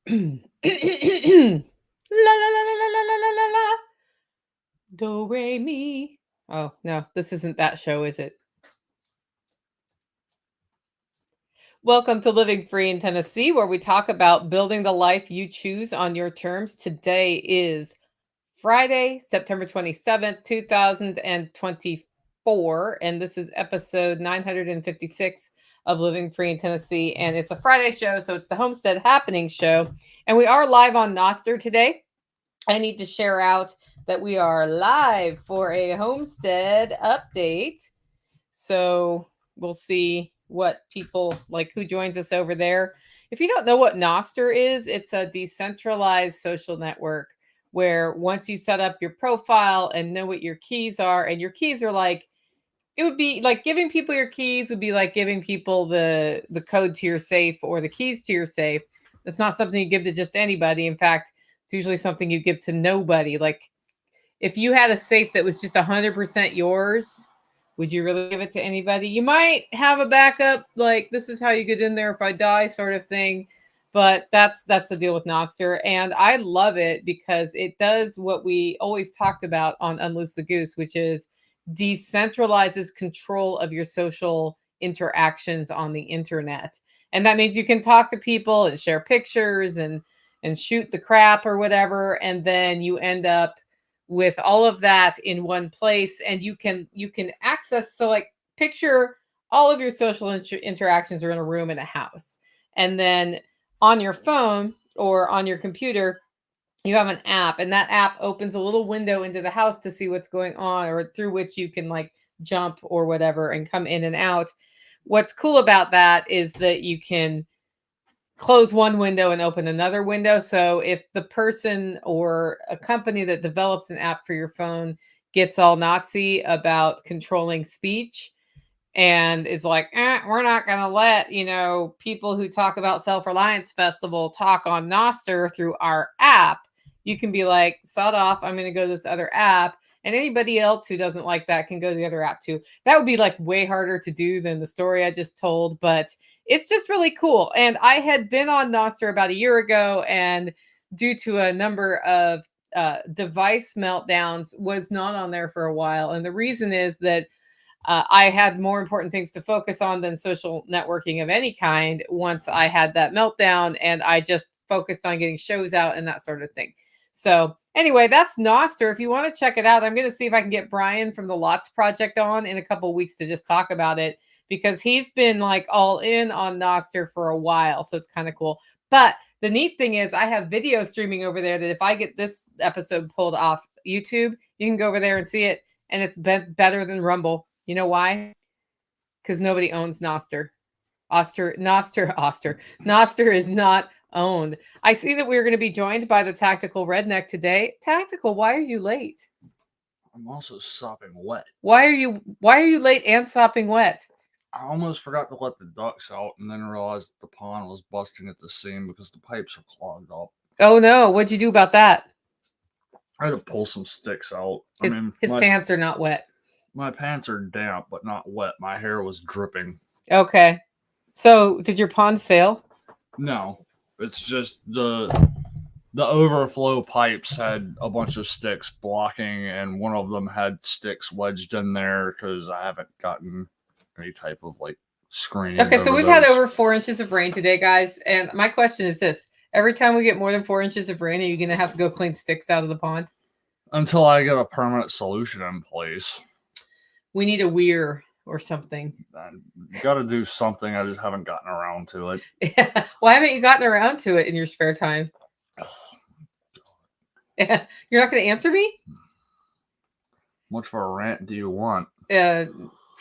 La la la la la la la la la. Do re mi. Oh no, this isn't that show, is it? Welcome to Living Free in Tennessee, where we talk about building the life you choose on your terms. Today is Friday, September 27th, 2024, and this is episode 956 of Living Free in Tennessee. And it's a Friday show, so it's the Homestead Happening show. And we are live on Noster today. I need to share out that we are live for a Homestead update. So we'll see what people like who joins us over there. If you don't know what Noster is, it's a decentralized social network where once you set up your profile and know what your keys are, and your keys are like, it would be like giving people your keys would be like giving people the code to your safe or the keys to your safe. That's not something you give to just anybody. In fact, it's usually something you give to nobody. Like if you had a safe that was just 100% yours, would you really give it to anybody? You might have a backup, like this is how you get in there if I die, sort of thing. But that's the deal with Nostr, and I love it because it does what we always talked about on Unloose the Goose, which is decentralizes control of your social interactions on the internet. And that means you can talk to people and share pictures and shoot the crap or whatever, and then you end up with all of that in one place, and you can access, so like picture all of your social interactions are in a room in a house, and then on your phone or on your computer you have an app, and that app opens a little window into the house to see what's going on, or through which you can like jump or whatever and come in and out. What's cool about that is that you can close one window and open another window. So if the person or a company that develops an app for your phone gets all Nazi about controlling speech and is like, we're not going to let, people who talk about Self-Reliance Festival talk on Noster through our app, you can be like, sod off, I'm going to go to this other app. And anybody else who doesn't like that can go to the other app too. That would be like way harder to do than the story I just told, but it's just really cool. And I had been on Noster about a year ago, and due to a number of device meltdowns, was not on there for a while. And the reason is that I had more important things to focus on than social networking of any kind once I had that meltdown, and I just focused on getting shows out and that sort of thing. So anyway, that's Noster. If you want to check it out, I'm going to see if I can get Brian from the Lots Project on in a couple of weeks to just talk about it, because he's been like all in on Noster for a while. So it's kind of cool. But the neat thing is I have video streaming over there that if I get this episode pulled off YouTube, you can go over there and see it. And it's better than Rumble. You know why? Because nobody owns Noster. Noster is not owned. I see that we're going to be joined by the Tactical Redneck today. Tactical, why are you late? I'm also sopping wet. Why are you late and sopping wet? I almost forgot to let the ducks out and then realized the pond was busting at the seam because the pipes are clogged up. Oh no, what'd you do about that? I had to pull some sticks out. His pants are not wet. My pants are damp but not wet. My hair was dripping. Okay. So did your pond fail? No. It's just the overflow pipes had a bunch of sticks blocking, and one of them had sticks wedged in there because I haven't gotten any type of like screening. Okay, so we've had over 4 inches of rain today, guys. And my question is this: every time we get more than 4 inches of rain, are you going to have to go clean sticks out of the pond? Until I get a permanent solution in place. We need a weir or something. You got to do something. I just haven't gotten around to it. Yeah. Why haven't you gotten around to it in your spare time? Yeah. You're not going to answer me? Much for a rant do you want?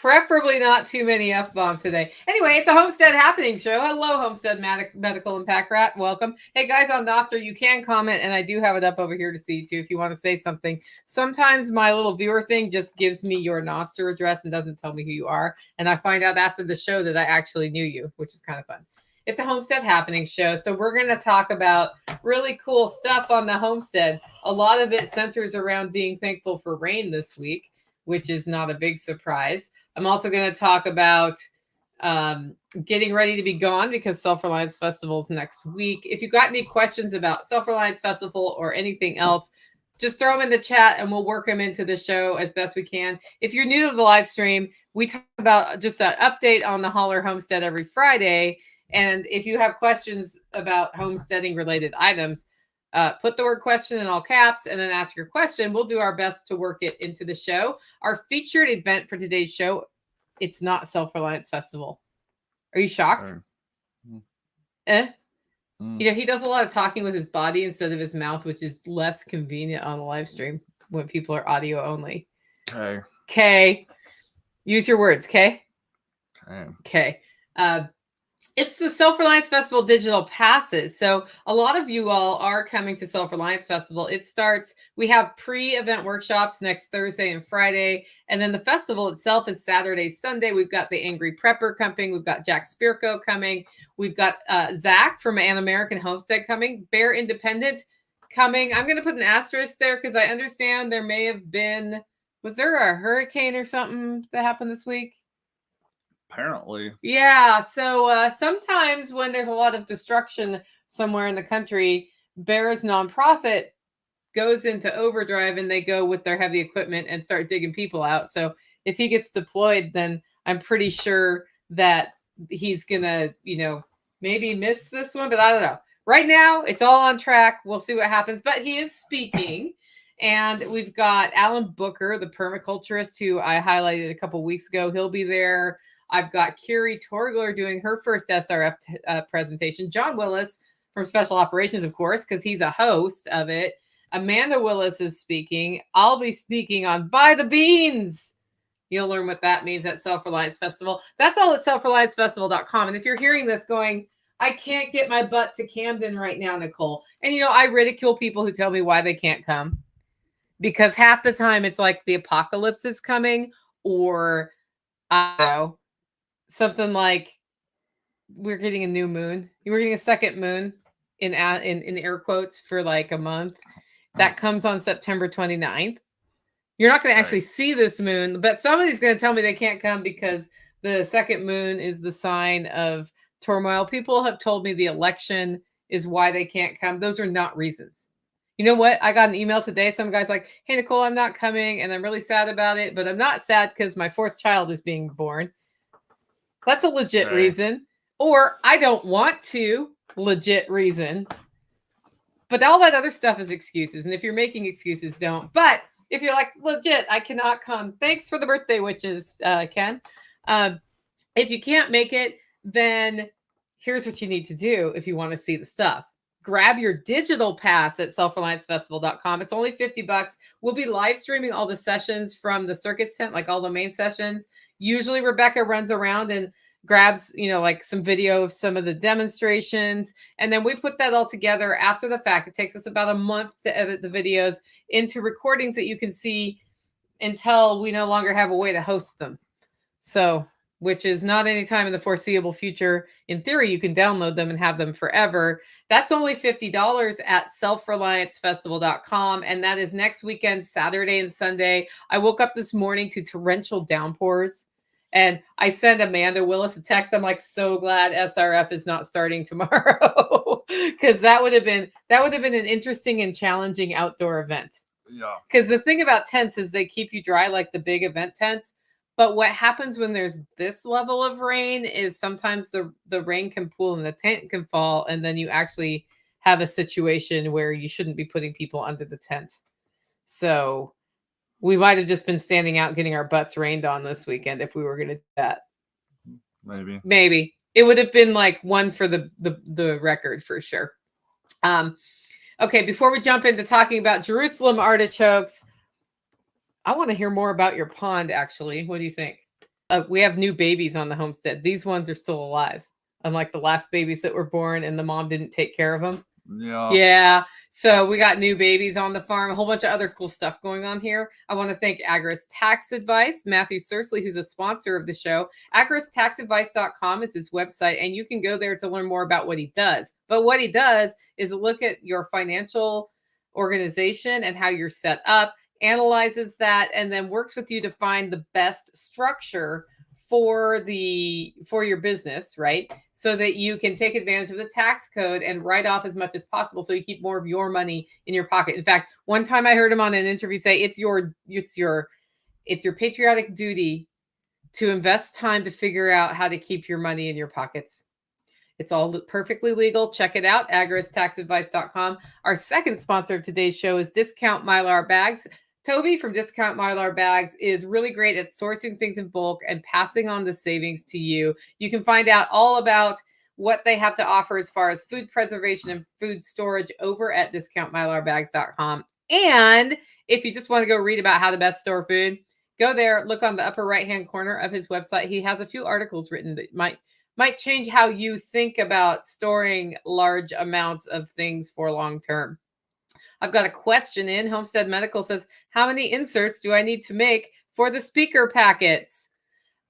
Preferably not too many F-bombs today. Anyway, it's a Homestead Happening show. Hello, Homestead Medical and Pack Rat. Welcome. Hey, guys, on Noster, you can comment, and I do have it up over here to see, too, if you want to say something. Sometimes my little viewer thing just gives me your Noster address and doesn't tell me who you are, and I find out after the show that I actually knew you, which is kind of fun. It's a Homestead Happening show, so we're going to talk about really cool stuff on the homestead. A lot of it centers around being thankful for rain this week, which is not a big surprise. I'm also going to talk about getting ready to be gone because Self-Reliance Festival is next week. If you got any questions about Self-Reliance Festival or anything else, just throw them in the chat and we'll work them into the show as best we can. If you're new to the live stream, we talk about just an update on the Holler Homestead every Friday. And if you have questions about homesteading related items, put the word question in all caps and then ask your question. We'll do our best to work it into the show. Our featured event for today's show, it's not Self-Reliance Festival. Are you shocked? You know, he does a lot of talking with his body instead of his mouth, which is less convenient on a live stream when people are audio only. Okay. Use your words, okay? Okay. It's the Self-Reliance Festival digital passes. So a lot of you all are coming to Self-Reliance Festival. It starts, we have pre-event workshops next Thursday and Friday. And then the festival itself is Saturday, Sunday. We've got the Angry Prepper coming. We've got Jack Spirko coming. We've got Zach from An American Homestead coming. Bear Independent coming. I'm going to put an asterisk there because I understand there may have been, was there a hurricane or something that happened this week? Apparently. Yeah. So sometimes when there's a lot of destruction somewhere in the country, Bear's nonprofit goes into overdrive and they go with their heavy equipment and start digging people out. So if he gets deployed, then I'm pretty sure that he's going to, you know, maybe miss this one, but I don't know. Right now, it's all on track. We'll see what happens. But he is speaking. And we've got Alan Booker, the permaculturist, who I highlighted a couple weeks ago. He'll be there. I've got Curie Torgler doing her first SRF presentation. John Willis from Special Operations, of course, because he's a host of it. Amanda Willis is speaking. I'll be speaking on Buy the Beans. You'll learn what that means at Self-Reliance Festival. That's all at selfreliancefestival.com. And if you're hearing this going, I can't get my butt to Camden right now, Nicole. And, you know, I ridicule people who tell me why they can't come. Because half the time it's like the apocalypse is coming, or I don't know, something like we're getting a new moon. We're getting a second moon in air quotes for like a month. That comes on September 29th. You're not going to actually see this moon, but somebody's going to tell me they can't come because the second moon is the sign of turmoil. People have told me the election is why they can't come. Those are not reasons. You know what? I got an email today. Some guy's like, hey, Nicole, I'm not coming and I'm really sad about it, but I'm not sad because my fourth child is being born. That's a legit reason. Or I don't want to, legit reason. But all that other stuff is excuses. And if you're making excuses, don't. But if you're like, legit, I cannot come. Thanks for the birthday wishes, Ken. If you can't make it, then here's what you need to do if you want to see the stuff. Grab your digital pass at selfreliancefestival.com. It's only $50. We'll be live streaming all the sessions from the circus tent, like all the main sessions. Usually Rebecca runs around and grabs, you know, like some video of some of the demonstrations. And then we put that all together after the fact. It takes us about a month to edit the videos into recordings that you can see until we no longer have a way to host them. So, which is not any time in the foreseeable future. In theory, you can download them and have them forever. That's only $50 at selfreliancefestival.com. And that is next weekend, Saturday and Sunday. I woke up this morning to torrential downpours. And I sent Amanda Willis a text. I'm like, so glad SRF is not starting tomorrow. Because that would have been an interesting and challenging outdoor event. Yeah. Because the thing about tents is they keep you dry like the big event tents. But what happens when there's this level of rain is sometimes the rain can pool and the tent can fall. And then you actually have a situation where you shouldn't be putting people under the tent. So we might have just been standing out getting our butts rained on this weekend if we were going to do that. Maybe. It would have been like one for the record for sure. Okay, before we jump into talking about Jerusalem artichokes, I want to hear more about your pond, actually. What do you think? We have new babies on the homestead. These ones are still alive, unlike the last babies that were born and the mom didn't take care of them. Yeah. So we got new babies on the farm, a whole bunch of other cool stuff going on here. I want to thank Agris Tax Advice, Matthew Sursley, who's a sponsor of the show. AgrisTaxAdvice.com is his website, and you can go there to learn more about what he does. But what he does is look at your financial organization and how you're set up, analyzes that, and then works with you to find the best structure for your business, right? So that you can take advantage of the tax code and write off as much as possible, so you keep more of your money in your pocket. In fact, one time I heard him on an interview say it's your patriotic duty to invest time to figure out how to keep your money in your pockets. It's all perfectly legal. Check it out, agoristaxadvice.com. Our second sponsor of today's show is Discount Mylar Bags. Toby from Discount Mylar Bags is really great at sourcing things in bulk and passing on the savings to you. You can find out all about what they have to offer as far as food preservation and food storage over at discountmylarbags.com. And if you just want to go read about how to best store food, go there, look on the upper right-hand corner of his website. He has a few articles written that might change how you think about storing large amounts of things for long term. I've got a question in. Homestead Medical says, how many inserts do I need to make for the speaker packets?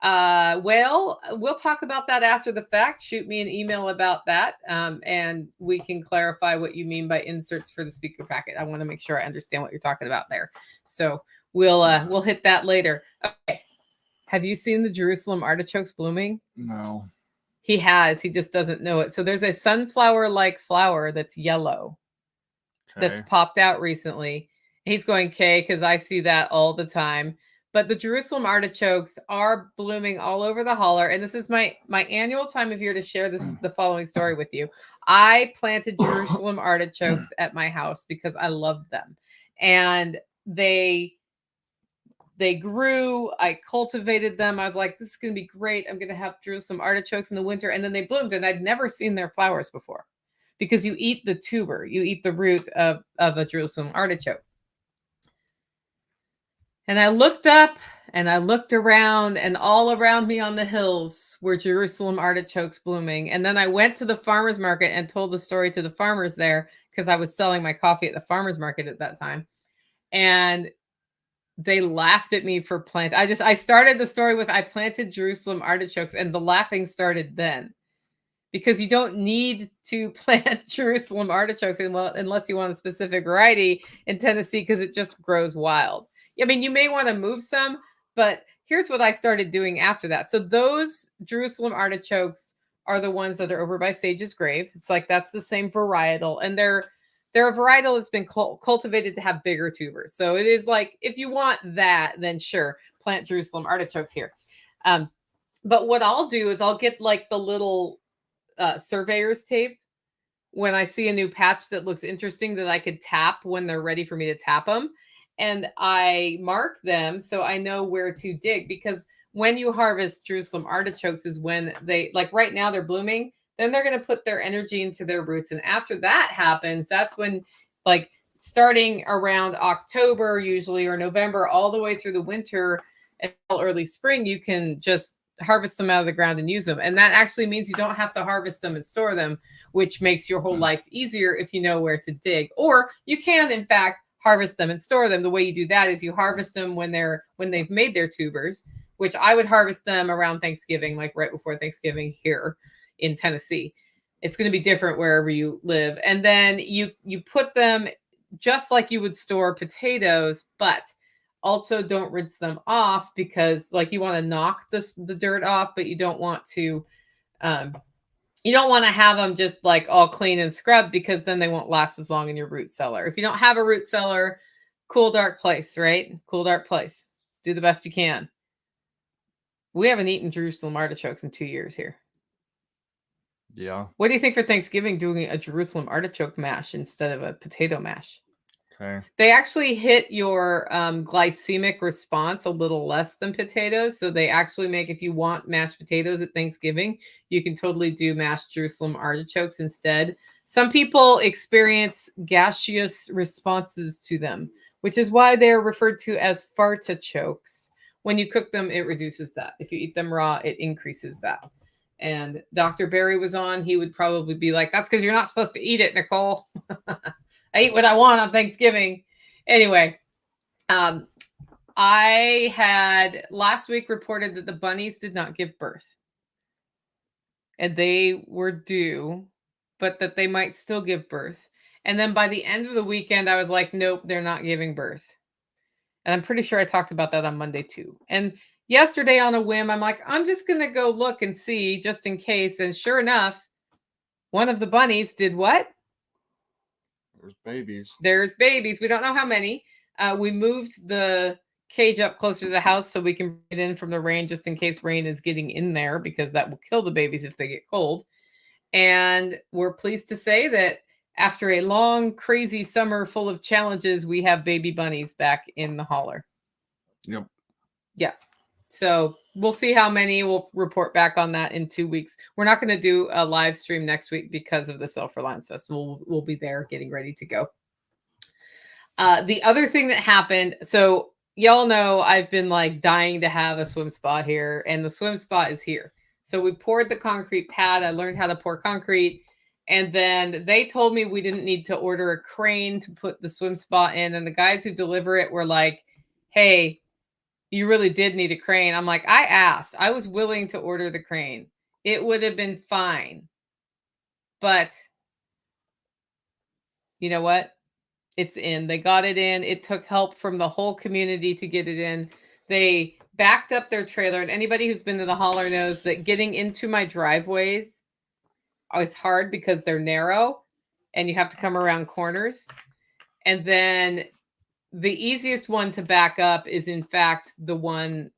Well, we'll talk about that after the fact. Shoot me an email about that, and we can clarify what you mean by inserts for the speaker packet. I want to make sure I understand what you're talking about there. So we'll hit that later. Okay. Have you seen the Jerusalem artichokes blooming? No. He has. He just doesn't know it. So there's a sunflower-like flower that's yellow that's popped out recently. He's going, okay, because I see that all the time. But the Jerusalem artichokes are blooming all over the holler. And this is my annual time of year to share the following story with you. I planted Jerusalem artichokes at my house because I loved them. And they grew. I cultivated them. I was like, this is going to be great. I'm going to have Jerusalem artichokes in the winter. And then they bloomed, and I'd never seen their flowers before, because you eat the tuber, you eat the root of a Jerusalem artichoke. And I looked up and I looked around, and all around me on the hills were Jerusalem artichokes blooming. And then I went to the farmer's market and told the story to the farmers there, because I was selling my coffee at the farmer's market at that time. And they laughed at me for plant. I started the story with, I planted Jerusalem artichokes, and the laughing started then, because you don't need to plant Jerusalem artichokes unless you want a specific variety in Tennessee, because it just grows wild. I mean, you may want to move some, but here's what I started doing after that. So those Jerusalem artichokes are the ones that are over by Sage's grave. It's like, that's the same varietal, and they're a varietal that's been cultivated to have bigger tubers. So it is like, if you want that, then sure, plant Jerusalem artichokes here. But what I'll do is I'll get like the little surveyor's tape when I see a new patch that looks interesting that I could tap when they're ready for me to tap them. And I mark them so I know where to dig, because when you harvest Jerusalem artichokes is when they, like right now they're blooming, then they're going to put their energy into their roots. And after that happens, that's when, like starting around October usually, or November, all the way through the winter and early spring, you can just harvest them out of the ground and use them. And that actually means you don't have to harvest them and store them, which makes your whole life easier if you know where to dig. Or you can, in fact, harvest them and store them. The way you do that is you harvest them when they've made their tubers, which I would harvest them around Thanksgiving, like right before Thanksgiving here in Tennessee. It's going to be different wherever you live. And then you put them just like you would store potatoes, but also don't rinse them off, because like you want to knock the dirt off, but you don't want to have them just like all clean and scrubbed, because then they won't last as long in your root cellar. If you don't have a root cellar, cool, dark place, right? Cool, dark place. Do the best you can. We haven't eaten Jerusalem artichokes in 2 years here. Yeah. What do you think for Thanksgiving, doing a Jerusalem artichoke mash instead of a potato mash? Okay. They actually hit your glycemic response a little less than potatoes. So they actually make, if you want mashed potatoes at Thanksgiving, you can totally do mashed Jerusalem artichokes instead. Some people experience gaseous responses to them, which is why they're referred to as fartichokes. When you cook them, it reduces that. If you eat them raw, it increases that. And Dr. Barry was on, he would probably be like, that's because you're not supposed to eat it, Nicole. I eat what I want on Thanksgiving. Anyway, I had last week reported that the bunnies did not give birth. And they were due, but that they might still give birth. And then by the end of the weekend, I was like, nope, they're not giving birth. And I'm pretty sure I talked about that on Monday too. And yesterday on a whim, I'm like, I'm just going to go look and see just in case. And sure enough, one of the bunnies did what? There's babies. There's babies. We don't know how many. We moved the cage up closer to the house so we can bring it in from the rain just in case rain is getting in there, because that will kill the babies if they get cold. And we're pleased to say that after a long, crazy summer full of challenges, we have baby bunnies back in the holler. Yep. Yeah. So we'll see how many. We'll report back on that in 2 weeks. We're not going to do a live stream next week because of the Self-Reliance Festival. We'll be there getting ready to go. The other thing that happened, so y'all know I've been like dying to have a swim spot here, and the swim spot is here. So we poured the concrete pad. I learned how to pour concrete. And then they told me we didn't need to order a crane to put the swim spot in. And the guys who deliver it were like, hey, you really did need a crane. I'm like, I asked. I was willing to order the crane. It would have been fine. But you know what? It's in. They got it in. It took help from the whole community to get it in. They backed up their trailer. And anybody who's been to the holler knows that getting into my driveways is hard because they're narrow and you have to come around corners. And then the easiest one to back up is, in fact, the one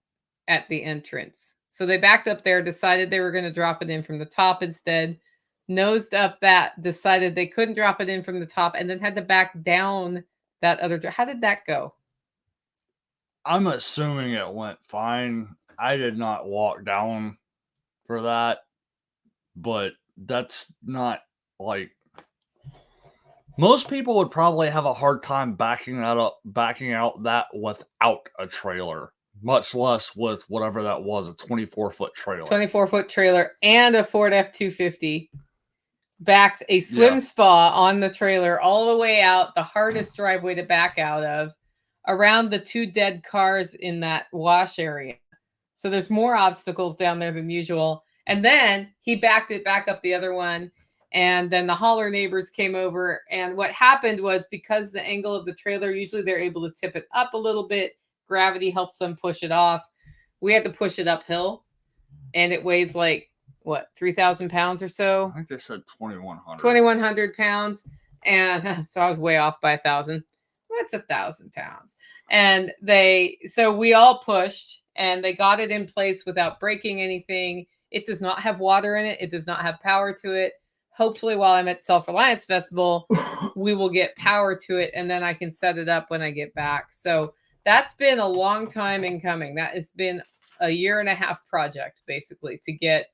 at the entrance. So they backed up there, decided they were going to drop it in from the top instead, nosed up that, decided they couldn't drop it in from the top, and then had to back down that other. How did that go? I'm assuming it went fine. I did not walk down for that, but that's not like, most people would probably have a hard time backing out that without a trailer, much less with whatever that was, a 24-foot trailer. 24-foot trailer and a Ford F-250 backed a swim spa on the trailer all the way out, the hardest driveway to back out of, around the 2 dead cars in that wash area. So there's more obstacles down there than usual. And then he backed it back up the other one. And then the holler neighbors came over. And what happened was, because the angle of the trailer, usually they're able to tip it up a little bit. Gravity helps them push it off. We had to push it uphill. And it weighs like, what, 3,000 pounds or so? I think they said 2,100. 2,100 pounds. And so I was way off by 1,000. What's 1,000 pounds? And so we all pushed, and they got it in place without breaking anything. It does not have water in it. It does not have power to it. Hopefully, while I'm at Self-Reliance Festival, we will get power to it, and then I can set it up when I get back. So that's been a long time in coming. That has been a 1.5-year project, basically, to get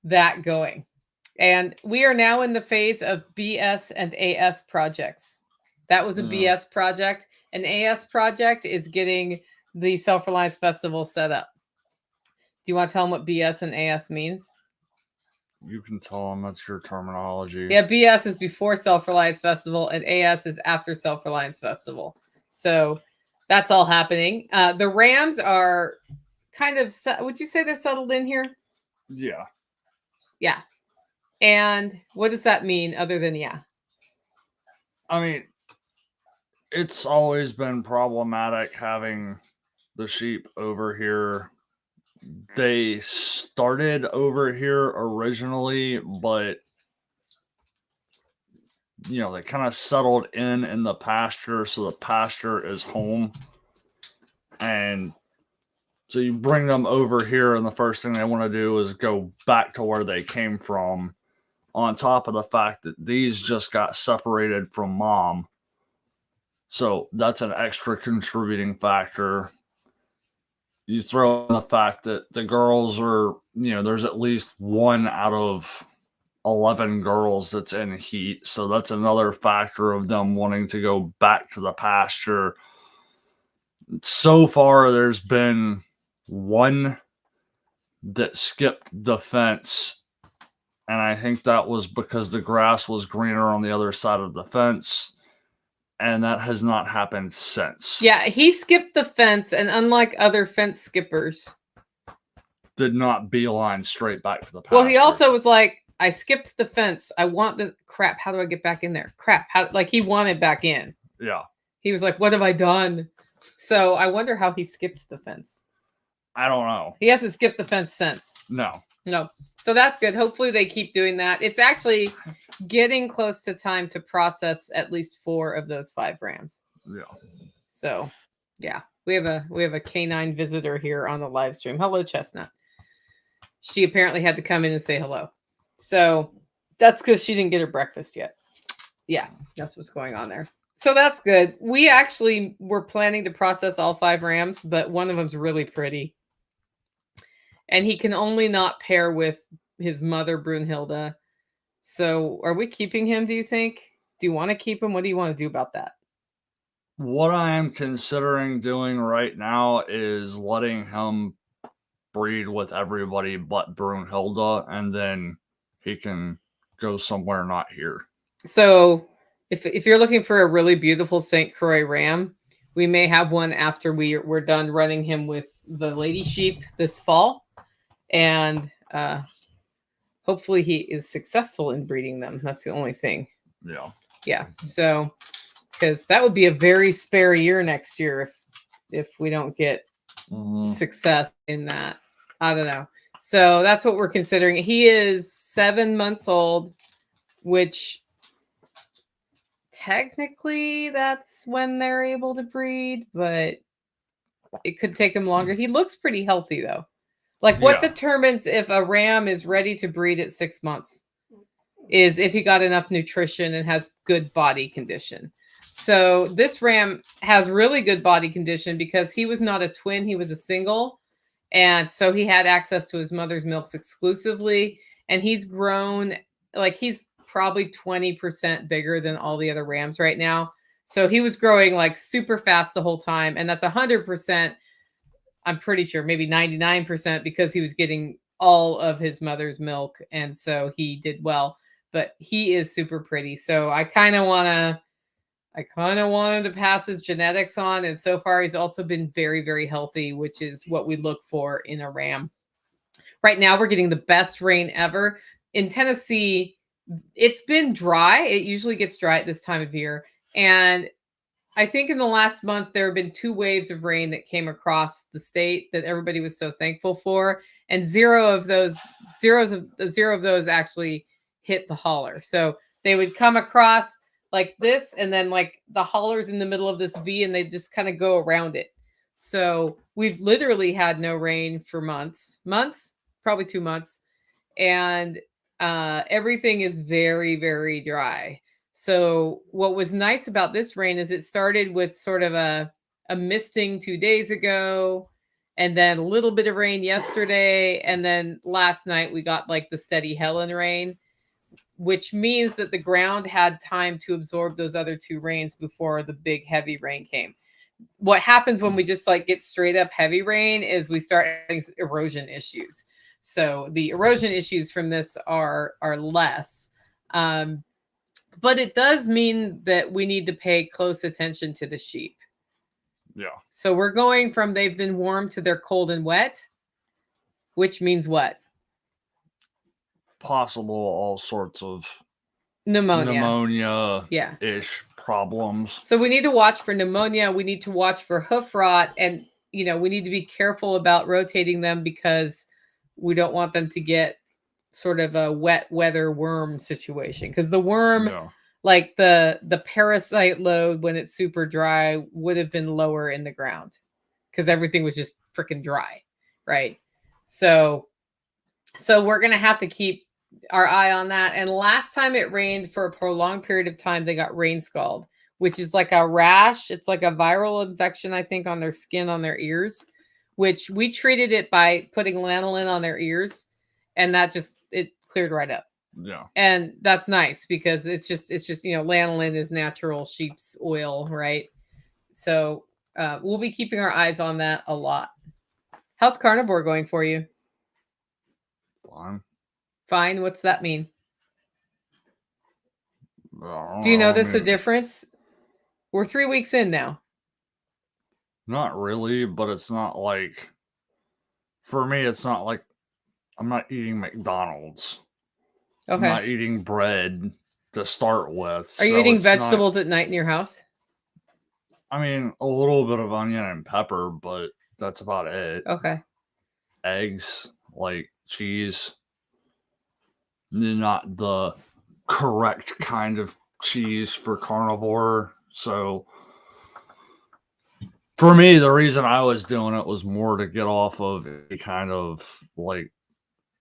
that going. And we are now in the phase of BS and AS projects. That was a BS project. An AS project is getting the Self-Reliance Festival set up. Do you want to tell them what BS and AS means? You can tell them, that's your terminology. Yeah, BS is before Self-Reliance Festival, and AS is after Self-Reliance Festival. So that's all happening. The Rams are kind of, would you say they're settled in here? Yeah. Yeah. And what does that mean other than yeah? I mean, it's always been problematic having the sheep over here. They started over here originally, but they kind of settled in the pasture, so the pasture is home. And so you bring them over here, and the first thing they want to do is go back to where they came from, on top of the fact that these just got separated from mom. So that's an extra contributing factor. You throw in the fact that the girls are, there's at least 1 out of 11 girls that's in heat. So that's another factor of them wanting to go back to the pasture. So far, there's been 1 that skipped the fence. And I think that was because the grass was greener on the other side of the fence. And that has not happened since. Yeah, he skipped the fence, and unlike other fence skippers, did not beeline straight back to the pasture. Well, he also was like, I skipped the fence. I want this crap. How do I get back in there? Crap. He wanted back in. Yeah. He was like, what have I done? So I wonder how he skips the fence. I don't know. He hasn't skipped the fence since. No. So that's good. Hopefully they keep doing that. It's actually getting close to time to process at least 4 of those 5 rams. Yeah. So yeah, we have a canine visitor here on the live stream. Hello, Chestnut. She apparently had to come in and say hello. So that's because she didn't get her breakfast yet. Yeah, that's what's going on there. So that's good. We actually were planning to process all 5 rams, but one of them's really pretty. And he can only not pair with his mother, Brunhilde. So are we keeping him, do you think? Do you want to keep him? What do you want to do about that? What I am considering doing right now is letting him breed with everybody but Brunhilde, and then he can go somewhere not here. So if you're looking for a really beautiful St. Croix ram, we may have one after we're done running him with the lady sheep this fall. And hopefully he is successful in breeding them. That's the only thing. Yeah. So because that would be a very spare year next year if we don't get success in that. I don't know. So that's what we're considering. He is 7 months old, which technically that's when they're able to breed, but it could take him longer. He looks pretty healthy though. Like what determines if a ram is ready to breed at 6 months is if he got enough nutrition and has good body condition. So this ram has really good body condition because he was not a twin, he was a single. And so he had access to his mother's milks exclusively. And he's grown, like he's probably 20% bigger than all the other rams right now. So he was growing like super fast the whole time. And that's 100%, I'm pretty sure, maybe 99% because he was getting all of his mother's milk. And so he did well. But he is super pretty. So I kind of want him to pass his genetics on. And so far, he's also been very, very healthy, which is what we look for in a ram. Right now, we're getting the best rain ever. In Tennessee, it's been dry. It usually gets dry at this time of year. And I think in the last month, there have been 2 waves of rain that came across the state that everybody was so thankful for. And 0 of those actually hit the holler. So they would come across like this, and then like the holler's in the middle of this V, and they just kind of go around it. So we've literally had no rain for months, probably 2 months. And everything is very, very dry. So what was nice about this rain is it started with sort of a misting 2 days ago, and then a little bit of rain yesterday. And then last night we got like the steady Helen rain, which means that the ground had time to absorb those other 2 rains before the big heavy rain came. What happens when we just like get straight up heavy rain is we start having erosion issues. So the erosion issues from this are less. But it does mean that we need to pay close attention to the sheep. Yeah. So we're going from they've been warm to they're cold and wet, which means what? Possible all sorts of pneumonia-ish problems. So we need to watch for pneumonia. We need to watch for hoof rot. And, we need to be careful about rotating them because we don't want them to get sort of a wet weather worm situation. Because the worm, like the parasite load when it's super dry would have been lower in the ground because everything was just freaking dry, right? So we're going to have to keep our eye on that. And last time it rained for a prolonged period of time, they got rain scald, which is like a rash. It's like a viral infection, I think, on their skin, on their ears, which we treated it by putting lanolin on their ears. And that it cleared right up. Yeah. And that's nice because it's just, lanolin is natural sheep's oil, right? So we'll be keeping our eyes on that a lot. How's carnivore going for you? Fine. What's that mean? Do you notice a difference? We're 3 weeks in now. Not really, but it's not like, for me, it's not like I'm not eating McDonald's. Okay. I'm not eating bread to start with. Are you eating vegetables at night in your house? I mean, a little bit of onion and pepper, but that's about it. Okay. eggs, like cheese, not the correct kind of cheese for carnivore. So for me, the reason I was doing it was more to get off of a kind of like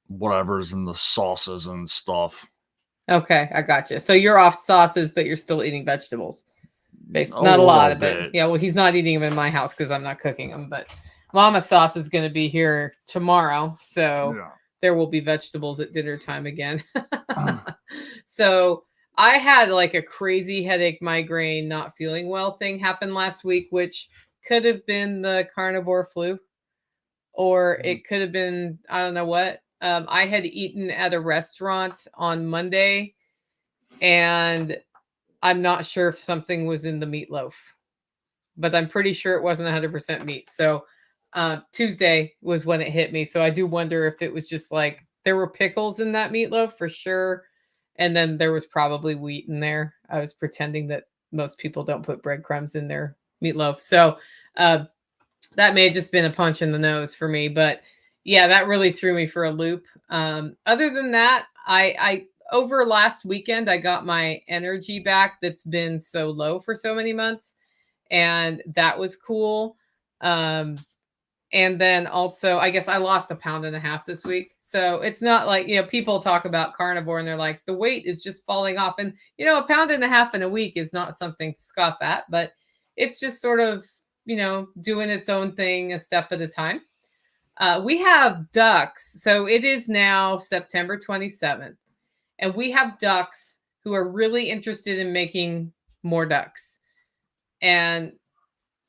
whatever's in the sauces and stuff. Okay, I got you. So you're off sauces, but you're still eating vegetables. A Not a lot of little it. bit. Yeah, well, he's not eating them in my house because I'm not cooking them. But Mama Sauce is going to be here tomorrow, so Yeah. there will be vegetables at dinner time again. So I had like a crazy headache, migraine, not feeling well thing happen last week, which could have been the carnivore flu, or it could have been, I don't know what. I had eaten at a restaurant on Monday, and I'm not sure if something was in the meatloaf, but I'm pretty sure it wasn't 100% meat. So Tuesday was when it hit me. So I do wonder if it was just like there were pickles in that meatloaf for sure. And then there was probably wheat in there. I was pretending that most people don't put breadcrumbs in their meatloaf. So uh, that may have just been a punch in the nose for me. But yeah, that really threw me for a loop. Other than that, I over last weekend, I got my energy back that's been so low for so many months. And that was cool. And then also, I guess I lost 1.5 pounds this week. So it's not like, people talk about carnivore and they're like, the weight is just falling off. And, 1.5 pounds in a week is not something to scoff at, but it's just sort of, doing its own thing a step at a time. We have ducks. So it is now September 27th. And we have ducks who are really interested in making more ducks. And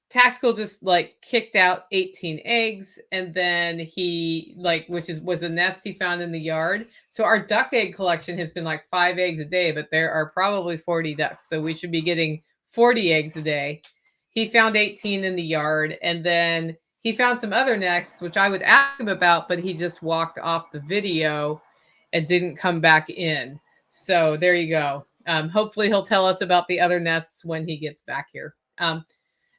Tactical just like kicked out 18 eggs, and then he was a nest he found in the yard. So our duck egg collection has been like 5 eggs a day, but there are probably 40 ducks. So we should be getting 40 eggs a day. He found 18 in the yard, and then he found some other nests, which I would ask him about, but he just walked off the video and didn't come back in. So there you go. Hopefully he'll tell us about the other nests when he gets back here.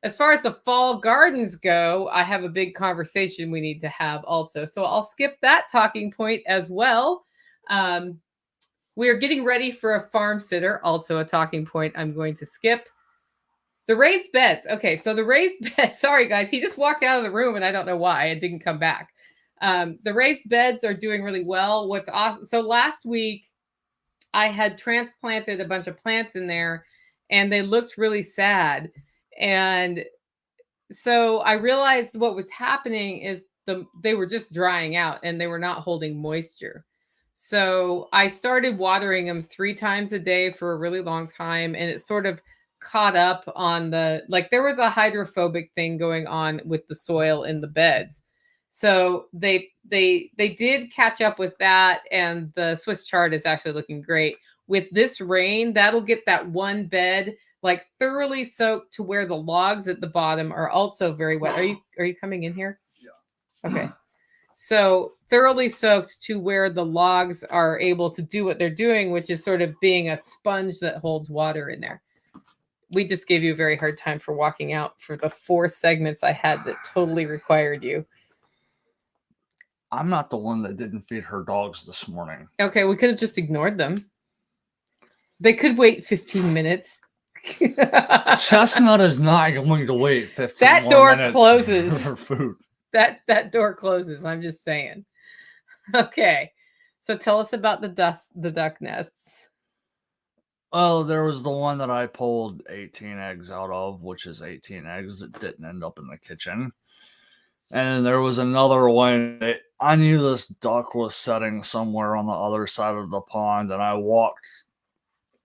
As far as the fall gardens go, I have a big conversation we need to have also. So I'll skip that talking point as well. We are getting ready for a farm sitter, also a talking point I'm going to skip. The raised beds. Okay, so the raised beds. Sorry, guys. He just walked out of the room and I don't know why. It didn't come back. The raised beds are doing really well. What's awesome. So last week, I had transplanted a bunch of plants in there and they looked really sad. And so I realized what was happening is they were just drying out and they were not holding moisture. So I started watering them 3 times a day for a really long time, and it sort of caught up on there was a hydrophobic thing going on with the soil in the beds. So they did catch up with that, and the Swiss chard is actually looking great. With this rain, that'll get that one bed like thoroughly soaked to where the logs at the bottom are also very wet. Are you coming in here? Yeah. Okay. So thoroughly soaked to where the logs are able to do what they're doing, which is sort of being a sponge that holds water in there. We just gave you a very hard time for walking out for the 4 segments I had that totally required you. I'm not the one that didn't feed her dogs this morning. Okay, we could have just ignored them. They could wait 15 minutes. Chestnut is not going to wait 15 that more door minutes closes for food. That door closes. I'm just saying. Okay, so tell us about the duck nests. Well, there was the one that I pulled 18 eggs out of, which is 18 eggs that didn't end up in the kitchen. And there was another one that I knew this duck was setting somewhere on the other side of the pond, and I walked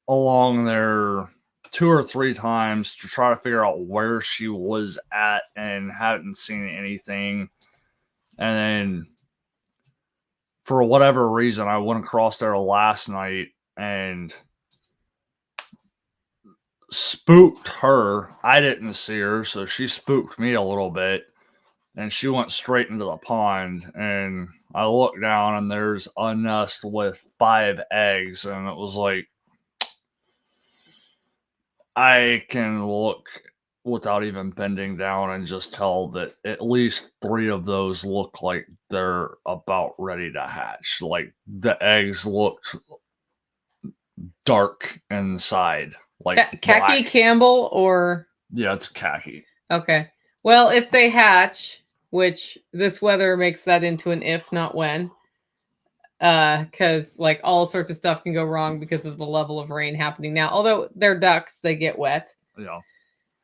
along there 2 or 3 times to try to figure out where she was at and hadn't seen anything. And then for whatever reason, I went across there last night and spooked her. I didn't see her, so she spooked me a little bit. And she went straight into the pond. And I looked down and there's a nest with 5 eggs. And it was like, I can look without even bending down and just tell that at least 3 of those look like they're about ready to hatch. Like the eggs looked dark inside, like Khaki black. Campbell or Yeah, it's khaki. okay. Well, if they hatch, which this weather makes that into an if, not when. Because like all sorts of stuff can go wrong because of the level of rain happening now. Although they're ducks, they get wet. Yeah.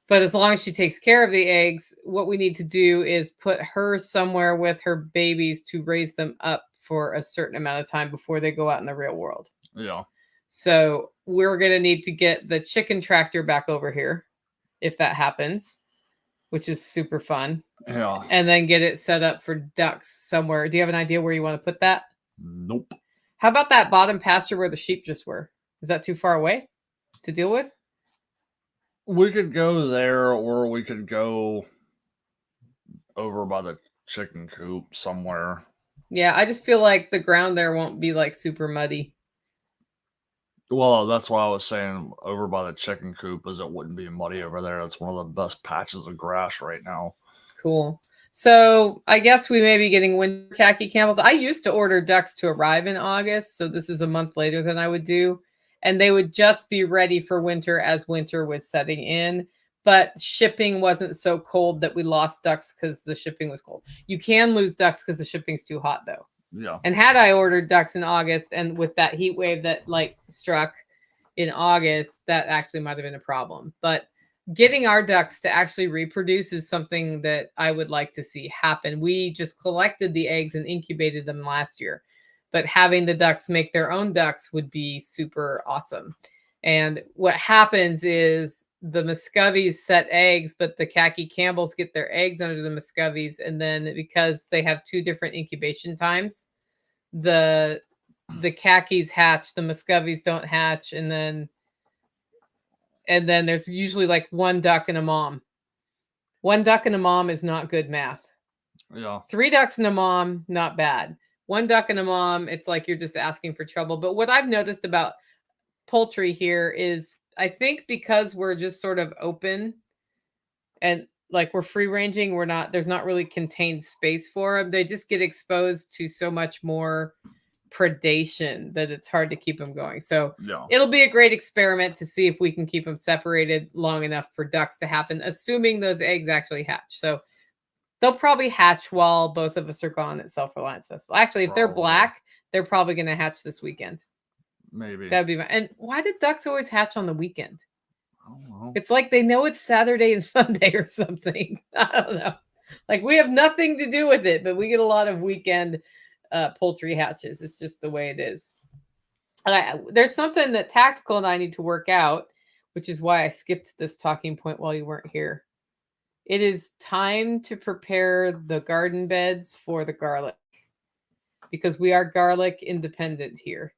But as long as she takes care of the eggs, what we need to do is put her somewhere with her babies to raise them up for a certain amount of time before they go out in the real world. Yeah. So we're going to need to get the chicken tractor back over here if that happens, which is super fun. Yeah. And then get it set up for ducks somewhere. Do you have an idea where you want to put that? Nope. How about that bottom pasture where the sheep just were? Is that too far away to deal with? We could go there, or we could go over by the chicken coop somewhere. Yeah, I just feel like the ground there won't be like super muddy. Well, that's why I was saying over by the chicken coop, is it wouldn't be muddy over there. It's one of the best patches of grass right now. Cool. So I guess we may be getting winter khaki camels. I used to order ducks to arrive in August, so this is a month later than I would do. And they would just be ready for winter as winter was setting in. But shipping wasn't so cold that we lost ducks because the shipping was cold. You can lose ducks because the shipping's too hot, though. Yeah. And had I ordered ducks in August and with that heat wave that like struck in August, that actually might have been a problem. But getting our ducks to actually reproduce is something that I would like to see happen. We just collected the eggs and incubated them last year, but having the ducks make their own ducks would be super awesome. And what happens is the Muscovies set eggs, but the khaki Campbells get their eggs under the Muscovies. And then because they have 2 different incubation times, the khakis hatch, the Muscovies don't hatch. And then there's usually like 1 duck and a mom. 1 duck and a mom is not good math. Yeah. 3 ducks and a mom, not bad. 1 duck and a mom, it's like you're just asking for trouble. But what I've noticed about poultry here is I think because we're just sort of open and like we're free ranging, there's not really contained space for them. They just get exposed to so much more predation that it's hard to keep them going. So Yeah. it'll be a great experiment to see if we can keep them separated long enough for ducks to happen, assuming those eggs actually hatch. So they'll probably hatch while both of us are gone at Self-Reliance Festival. Actually, if they're black, they're probably going to hatch this weekend. Maybe. That'd be and why did ducks always hatch on the weekend? I don't know. It's like they know it's Saturday and Sunday or something. I don't know. Like we have nothing to do with it, but we get a lot of weekend poultry hatches. It's just the way it is. There's something that Tactical and I need to work out, which is why I skipped this talking point while you weren't here. It is time to prepare the garden beds for the garlic because we are garlic independent here.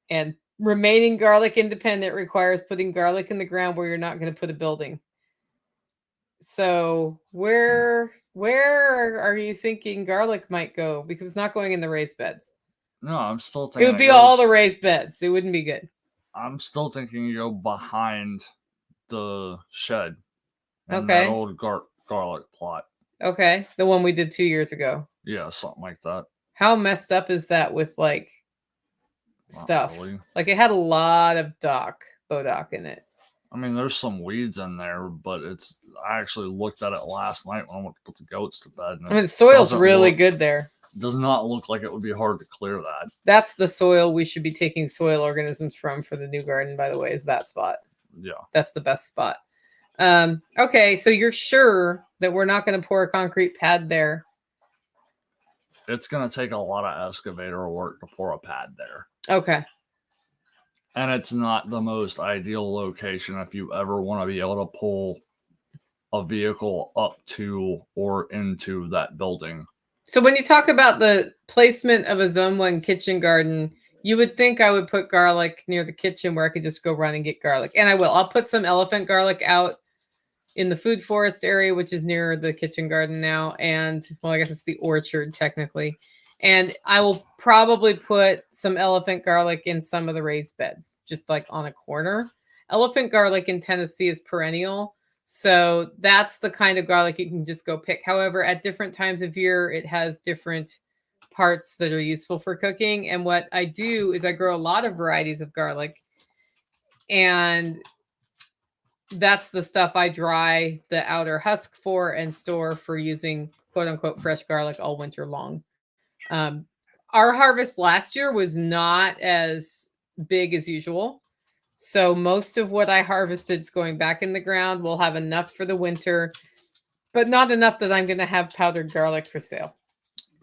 And remaining garlic independent requires putting garlic in the ground where you're not going to put a building. So where are you thinking garlic might go? Because it's not going in the raised beds. No, I'm still thinking it would be all the raised beds. It wouldn't be good. I'm still thinking you go behind the shed. Okay. That old garlic plot. Okay. The one we did 2 years ago. Yeah, something like that. How messed up is that with like stuff? Really. Like it had a lot of bodock in it. I mean, there's some weeds in there, but I actually looked at it last night when I went to put the goats to bed. I mean, the soil's really good there. Does not look like it would be hard to clear that. That's the soil we should be taking soil organisms from for the new garden, by the way, is that spot. Yeah. That's the best spot. Okay, so you're sure that we're not going to pour a concrete pad there? It's going to take a lot of excavator work to pour a pad there. Okay. And it's not the most ideal location if you ever want to be able to pull a vehicle up to or into that building. So when you talk about the placement of a Zone 1 kitchen garden, you would think I would put garlic near the kitchen where I could just go run and get garlic. And I will. I'll put some elephant garlic out in the food forest area, which is near the kitchen garden now. And, well, I guess it's the orchard technically. And I will probably put some elephant garlic in some of the raised beds, just like on a corner. Elephant garlic in Tennessee is perennial. So that's the kind of garlic you can just go pick. However, at different times of year, it has different parts that are useful for cooking. And what I do is I grow a lot of varieties of garlic, and that's the stuff I dry the outer husk for and store for using quote unquote fresh garlic all winter long. Um, our harvest last year was not as big as usual. So most of what I harvested is going back in the ground. We'll have enough for the winter, but not enough that I'm going to have powdered garlic for sale.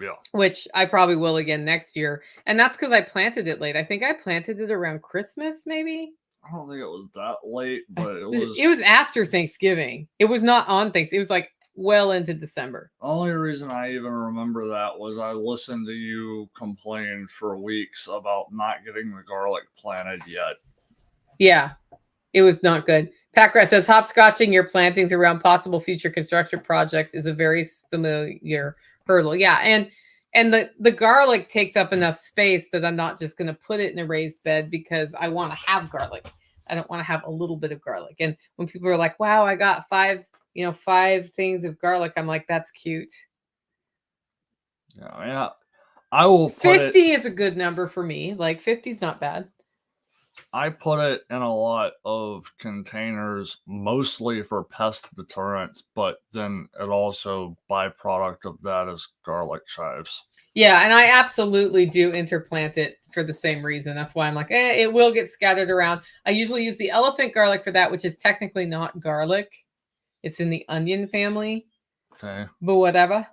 Yeah. Which I probably will again next year. And that's because I planted it late. I think I planted it around Christmas, maybe. I don't think it was that late, but it was. It was after Thanksgiving. It was not on Thanksgiving. It was like well into December. The only reason I even remember that was I listened to you complain for weeks about not getting the garlic planted yet. Yeah, it was not good. Packrat says hopscotching your plantings around possible future construction projects is a very familiar hurdle. Yeah, and the garlic takes up enough space that I'm not just going to put it in a raised bed because I want to have garlic. I don't want to have a little bit of garlic. And when people are like, "Wow, I got 5 things of garlic," I'm like, "That's cute." Yeah, I mean, I will put 50 is a good number for me. Like 50 is not bad. I put it in a lot of containers, mostly for pest deterrents, but then it also byproduct of that is garlic chives. Yeah, and I absolutely do interplant it for the same reason. That's why I'm like, it will get scattered around. I usually use the elephant garlic for that, which is technically not garlic. It's in the onion family. Okay. But whatever.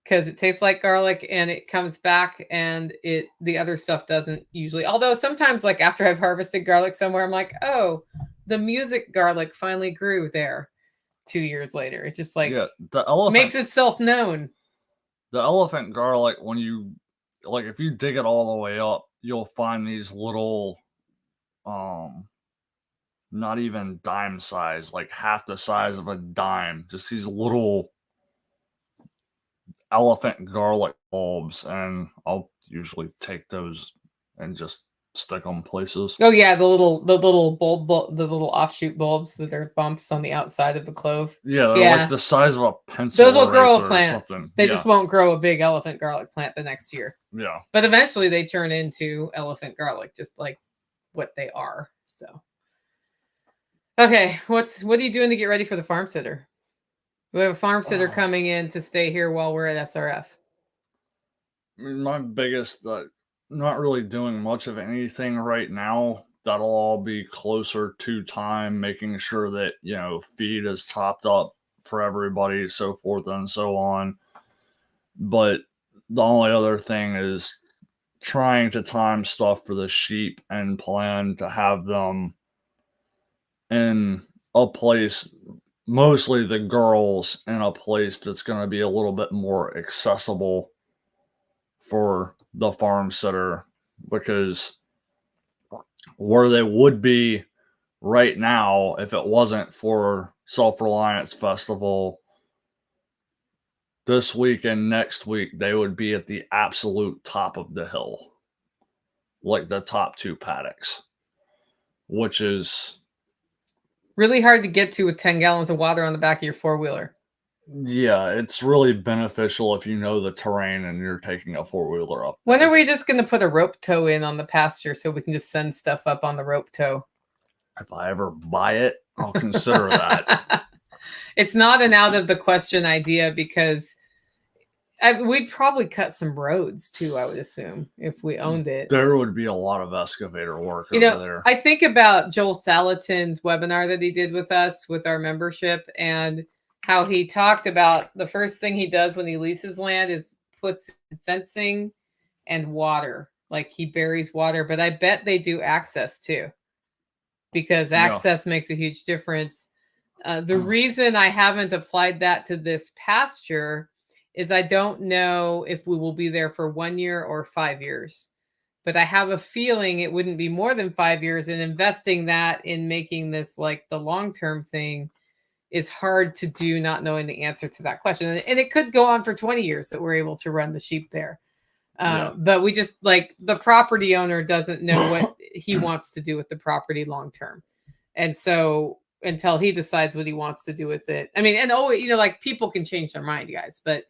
Because it tastes like garlic and it comes back, and the other stuff doesn't usually. Although sometimes, like after I've harvested garlic somewhere, I'm like, oh, the music garlic finally grew there 2 years later. It just like makes itself known. The elephant garlic, when you like, if you dig it all the way up, you'll find these little, not even dime size, like half the size of a dime, just these little elephant garlic bulbs, and I'll usually take those and just stick them places. Oh yeah, the little bulb, the little offshoot bulbs that are bumps on the outside of the clove. Yeah, they're like the size of a pencil. Those will grow a plant. They just won't grow a big elephant garlic plant the next year. Yeah. But eventually they turn into elephant garlic, just like what they are. So okay, what are you doing to get ready for the farm sitter? We have a farm sitter coming in to stay here while we're at SRF. My biggest, not really doing much of anything right now. That'll all be closer to time, making sure that, feed is topped up for everybody, so forth and so on. But the only other thing is trying to time stuff for the sheep and plan to have them in a place, mostly the girls, in a place that's going to be a little bit more accessible for the farm sitter, because where they would be right now, if it wasn't for Self-Reliance Festival this week and next week, they would be at the absolute top of the hill, like the top 2 paddocks, which is really hard to get to with 10 gallons of water on the back of your 4-wheeler. Yeah, it's really beneficial if you know the terrain and you're taking a 4-wheeler up. When are we just going to put a rope tow in on the pasture so we can just send stuff up on the rope tow? If I ever buy it, I'll consider that. It's not an out of the question idea, because we'd probably cut some roads too, I would assume, if we owned it. There would be a lot of excavator work over there. I think about Joel Salatin's webinar that he did with us with our membership, and how he talked about the first thing he does when he leases land is puts fencing and water. Like he buries water, but I bet they do access too, because access makes a huge difference. The reason I haven't applied that to this pasture is I don't know if we will be there for 1 year or 5 years, but I have a feeling it wouldn't be more than 5 years, and investing that in making this like the long-term thing is hard to do, not knowing the answer to that question. And it could go on for 20 years that we're able to run the sheep there. But we just, like, the property owner doesn't know what he wants to do with the property long term. And so until he decides what he wants to do with it. I mean, and like people can change their mind, guys, but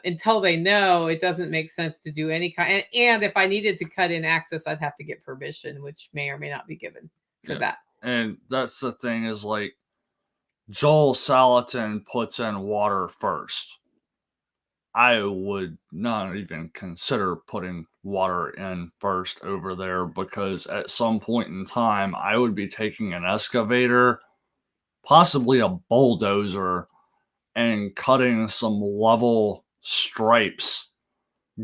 until they know, it doesn't make sense to do any kind. And if I needed to cut in access, I'd have to get permission, which may or may not be given for that. And that's the thing is like Joel Salatin puts in water first. I would not even consider putting water in first over there because at some point in time, I would be taking an excavator, possibly a bulldozer, and cutting some level stripes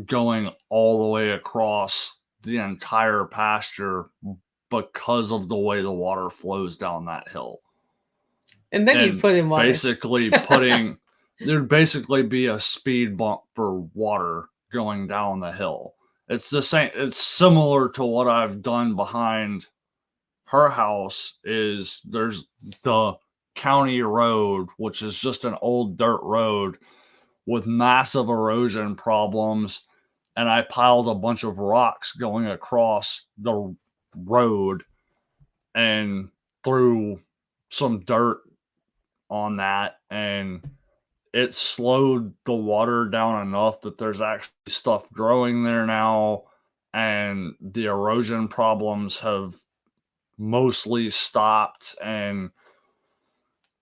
going all the way across the entire pasture because of the way the water flows down that hill. And then you put in water. Basically there'd basically be a speed bump for water going down the hill. It's the same. It's similar to what I've done behind her house. Is there's the county road, which is just an old dirt road with massive erosion problems, and I piled a bunch of rocks going across the road and threw some dirt on that, and it slowed the water down enough that there's actually stuff growing there now, and the erosion problems have mostly stopped, and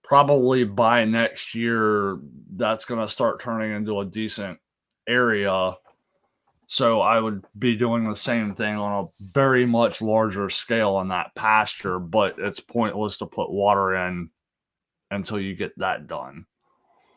probably by next year that's going to start turning into a decent area. So I would be doing the same thing on a very much larger scale in that pasture, but it's pointless to put water in until you get that done.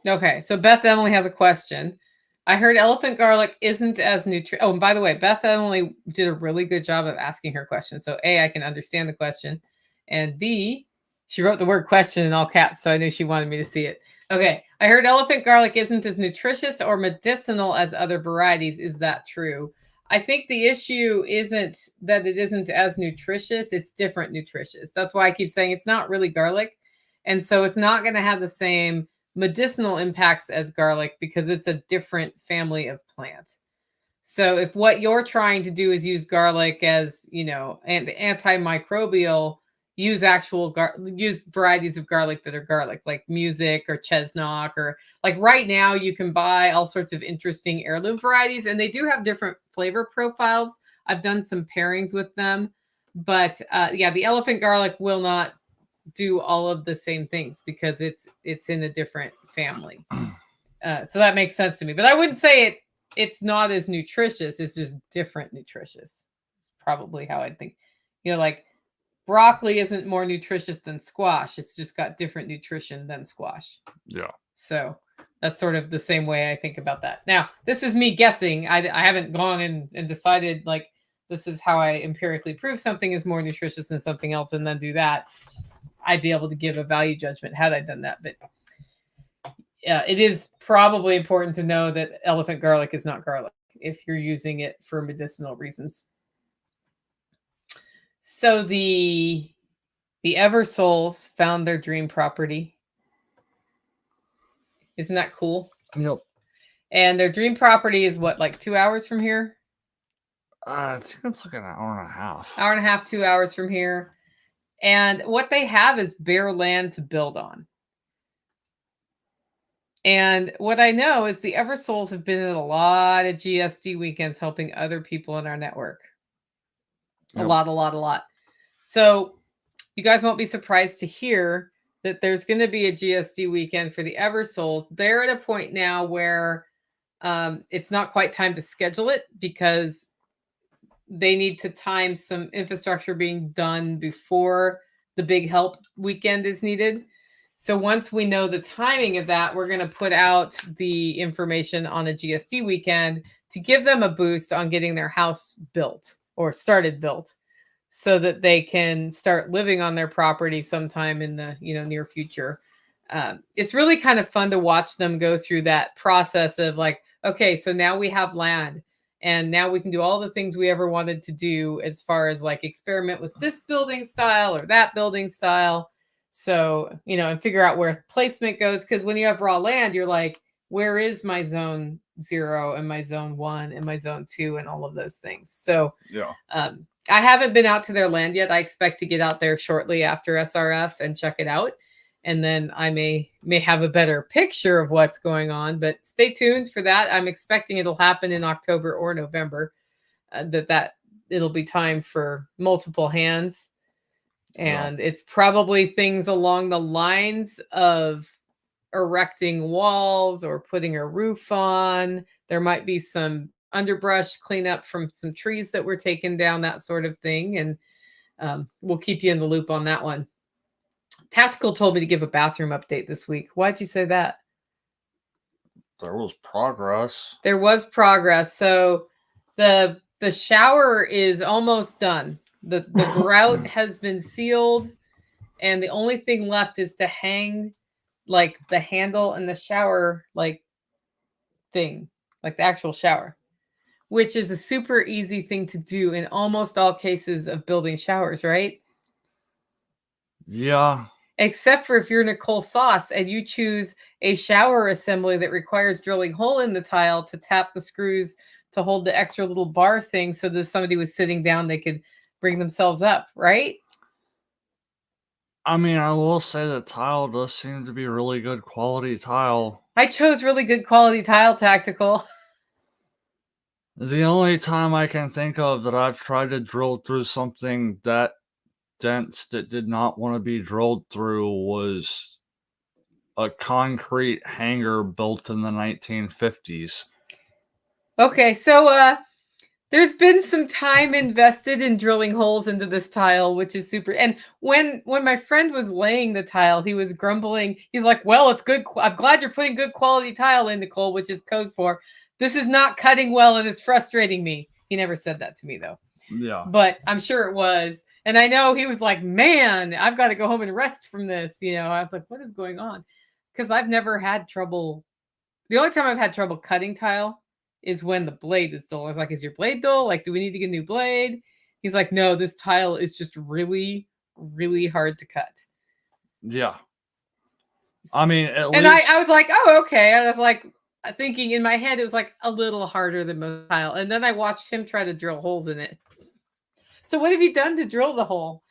Okay, so Beth Emily has a question. I heard elephant garlic isn't as nutritious. Oh, and by the way, Beth Emily did a really good job of asking her question. So A, I can understand the question. And B, she wrote the word question in all caps, so I knew she wanted me to see it. Okay, I heard elephant garlic isn't as nutritious or medicinal as other varieties. Is that true? I think the issue isn't that it isn't as nutritious. It's different nutritious. That's why I keep saying it's not really garlic. And so it's not going to have the same medicinal impacts as garlic because it's a different family of plants. So if what you're trying to do is use garlic as, and antimicrobial, use use varieties of garlic that are garlic, like music or chestnut, or like right now you can buy all sorts of interesting heirloom varieties, and they do have different flavor profiles. I've done some pairings with them, but the elephant garlic will not do all of the same things because it's in a different family. So that makes sense to me, but I wouldn't say it's not as nutritious. It's just different nutritious. It's probably how I'd think. Like broccoli isn't more nutritious than squash. It's just got different nutrition than squash. Yeah. So that's sort of the same way I think about that. Now, this is me guessing. I haven't gone and decided like this is how I empirically prove something is more nutritious than something else and then do that. I'd be able to give a value judgment had I done that. But yeah, it is probably important to know that elephant garlic is not garlic if you're using it for medicinal reasons. So the Eversoles found their dream property. Isn't that cool? Yep. And their dream property is what, like 2 hours from here? I think it's like an hour and a half. Hour and a half, 2 hours from here. And what they have is bare land to build on. And what I know is the Eversoles have been at a lot of GSD weekends helping other people in our network. Yep. A lot. So you guys won't be surprised to hear that there's going to be a GSD weekend for the Eversoles. They're at a point now where it's not quite time to schedule it because they need to time some infrastructure being done before the big help weekend is needed. So once we know the timing of that, we're going to put out the information on a GSD weekend to give them a boost on getting their house built or started built so that they can start living on their property sometime in the near future. It's really kind of fun to watch them go through that process of like, okay, so now we have land. And now we can do all the things we ever wanted to do as far as like experiment with this building style or that building style. So, and figure out where placement goes. Because when you have raw land, you're like, where is my zone 0 and my zone 1 and my zone 2 and all of those things. So Yeah. I haven't been out to their land yet. I expect to get out there shortly after SRF and check it out. And then I may have a better picture of what's going on, but stay tuned for that. I'm expecting it'll happen in October or November. That it'll be time for multiple hands. And it's probably things along the lines of erecting walls or putting a roof on. There might be some underbrush cleanup from some trees that were taken down, that sort of thing. And we'll keep you in the loop on that one. Tactical told me to give a bathroom update this week. Why'd you say that? There was progress. There was progress. So the shower is almost done. The grout has been sealed, and the only thing left is to hang like the handle and the shower like thing, like the actual shower, which is a super easy thing to do in almost all cases of building showers, right? Yeah. Except for if you're Nicole Sauce and you choose a shower assembly that requires drilling hole in the tile to tap the screws to hold the extra little bar thing so that if somebody was sitting down, they could bring themselves up, right? I mean, I will say the tile does seem to be really good quality tile. I chose really good quality tile, Tactical. The only time I can think of that I've tried to drill through something that dense that did not want to be drilled through was a concrete hangar built in the 1950s. Okay, so there's been some time invested in drilling holes into this tile, which is super. And when my friend was laying the tile, he was grumbling. He's like, "Well, it's good. I'm glad you're putting good quality tile in, Nicole," which is code for this is not cutting well and it's frustrating me. He never said that to me though. Yeah. But I'm sure it was. And I know he was like, "Man, I've got to go home and rest from this." I was like, "What is going on?" Because I've never had trouble. The only time I've had trouble cutting tile is when the blade is dull. I was like, "Is your blade dull? Like, do we need to get a new blade?" He's like, "No, this tile is just really, really hard to cut." Yeah. I mean, at and least... I was like, "Oh, okay." I was like thinking in my head, it was like a little harder than most tile. And then I watched him try to drill holes in it. So what have you done to drill the hole?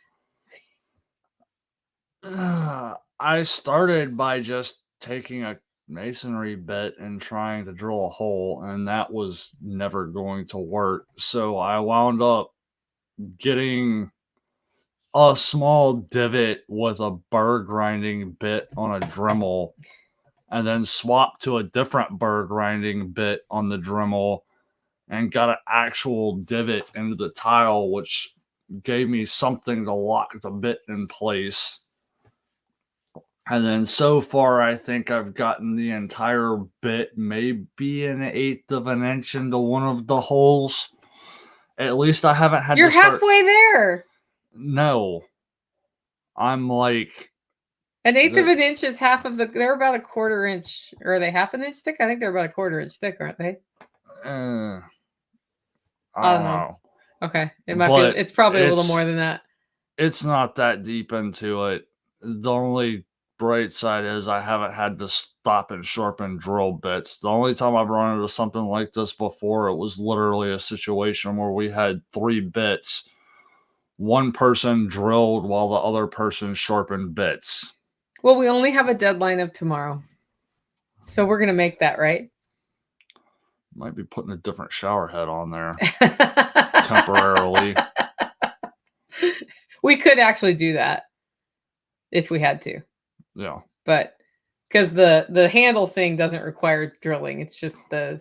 I started by just taking a masonry bit and trying to drill a hole, and that was never going to work. So I wound up getting a small divot with a burr grinding bit on a Dremel, and then swapped to a different burr grinding bit on the Dremel and got an actual divot into the tile, which gave me something to lock the bit in place. And then so far, I think I've gotten the entire bit maybe an 1/8 of an inch into one of the holes. At least I haven't had You're to start... halfway there. No. I'm like... An 1/8 of an inch is half of the... They're about a 1/4 inch. Or are they half an inch thick? I think they're about a 1/4 inch thick, aren't they? I don't know. Okay. It might be... It's probably a little more than that. It's not that deep into it. The only bright side is I haven't had to stop and sharpen drill bits. The only time I've run into something like this before, it was literally a situation where we had 3 bits. One person drilled while the other person sharpened bits. Well, we only have a deadline of tomorrow. So we're going to make that, right? Might be putting a different shower head on there temporarily. We could actually do that if we had to. Yeah. But because the handle thing doesn't require drilling. It's just the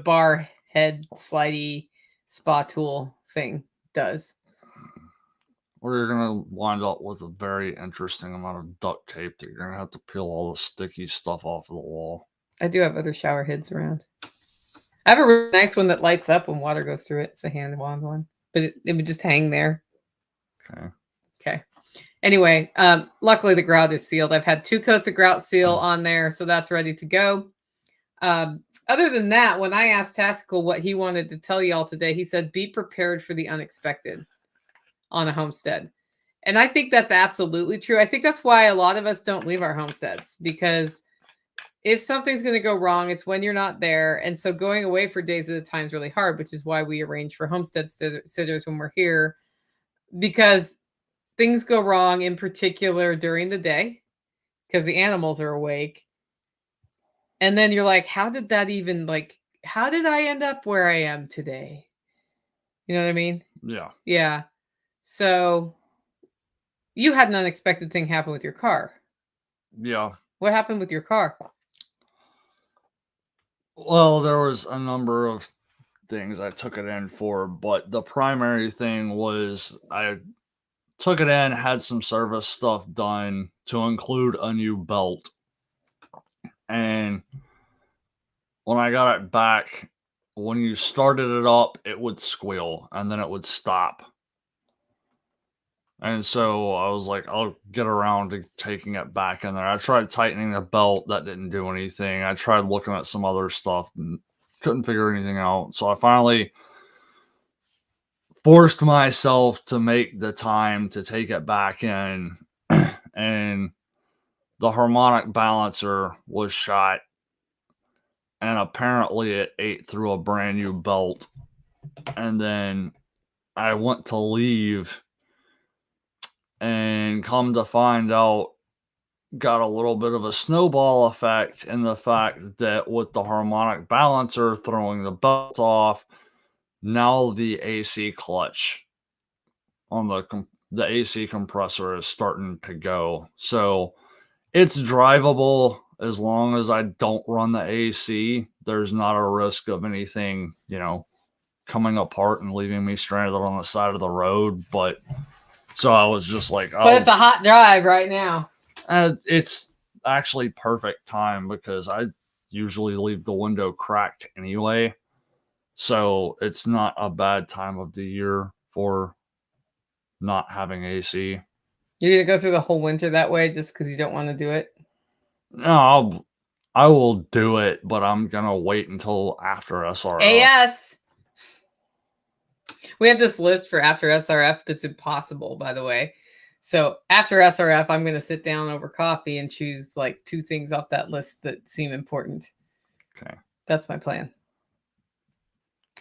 bar head slidey spa tool thing does. Or you're going to wind up with a very interesting amount of duct tape that you're going to have to peel all the sticky stuff off of the wall. I do have other shower heads around. I have a really nice one that lights up when water goes through it. It's a hand wand one, but it would just hang there. Okay. Anyway, luckily the grout is sealed. I've had 2 coats of grout seal on there, so that's ready to go. Other than that, when I asked Tactical what he wanted to tell y'all today, he said, be prepared for the unexpected on a homestead. And I think that's absolutely true. I think that's why a lot of us don't leave our homesteads, because if something's going to go wrong, it's when you're not there. And so going away for days at a time is really hard, which is why we arrange for homestead sitters when we're here, because things go wrong, in particular during the day, because the animals are awake. And then you're like, how did that even, like, how did I end up where I am today? You know what I mean? Yeah. Yeah. So you had an unexpected thing happen with your car. Yeah. What happened with your car? Well, there was a number of things I took it in for, but the primary thing was I took it in, had some service stuff done to include a new belt. And when I got it back, when you started it up, it would squeal and then it would stop. And so I was like, I'll get around to taking it back in there. I tried tightening the belt, that didn't do anything. I tried looking at some other stuff and couldn't figure anything out. So I finally forced myself to make the time to take it back in, and the harmonic balancer was shot, and apparently it ate through a brand new belt. And then I went to leave, and come to find out, got a little bit of a snowball effect in the fact that with the harmonic balancer throwing the belt off, now the AC clutch on the AC compressor is starting to go. So it's drivable as long as I don't run the AC. There's not a risk of anything, coming apart and leaving me stranded on the side of the road. But so I was just like, But it's a hot drive right now. It's actually perfect time because I usually leave the window cracked anyway. So it's not a bad time of the year for not having AC. You're gonna go through the whole winter that way just because you don't want to do it? No, I will do it, but I'm gonna wait until after SRF. AS. We have this list for after SRF that's impossible, by the way. So after SRF, I'm going to sit down over coffee and choose like 2 things off that list that seem important. Okay. That's my plan.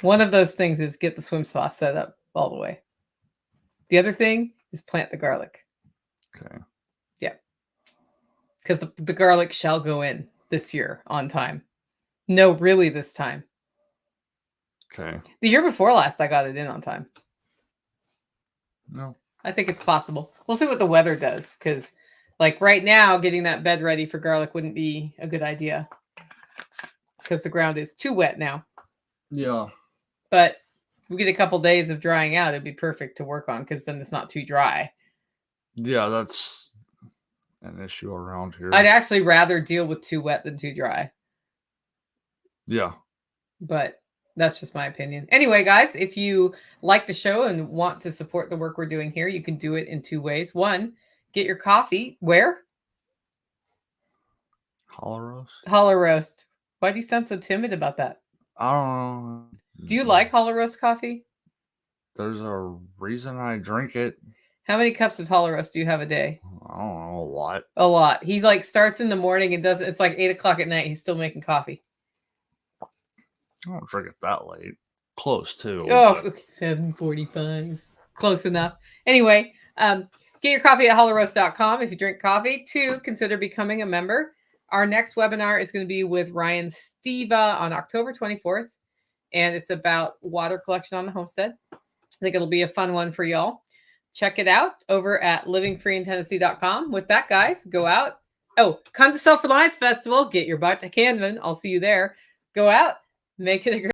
One of those things is get the swim spa set up all the way. The other thing is plant the garlic. Okay. Yeah. Because the garlic shall go in this year on time. No, really this time. Okay. The year before last, I got it in on time. No. I think it's possible. We'll see what the weather does, because like right now, getting that bed ready for garlic wouldn't be a good idea because the ground is too wet now. Yeah. But if we get a couple days of drying out, it'd be perfect to work on because then it's not too dry. Yeah, that's an issue around here. I'd actually rather deal with too wet than too dry. Yeah. But that's just my opinion. Anyway, guys, if you like the show and want to support the work we're doing here, you can do it in 2 ways. One, get your coffee. Where? Hollow Roast. Hollow Roast. Why do you sound so timid about that? I don't know. Do you like Hollow Roast coffee? There's a reason I drink it. How many cups of Hollow Roast do you have a day? I don't know, a lot. A lot. He's like starts in the morning and does it's like 8 o'clock at night. He's still making coffee. I don't drink it that late. Close to. Oh, 7:45. Close enough. Anyway, get your coffee at hollowroast.com if you drink coffee. 2, consider becoming a member. Our next webinar is going to be with Ryan Steva on October 24th, and it's about water collection on the homestead. I think it'll be a fun one for y'all. Check it out over at livingfreeintennessee.com. With that, guys, go out. Oh, come to Self-Reliance Festival. Get your butt to Canvan. I'll see you there. Go out. Make it a great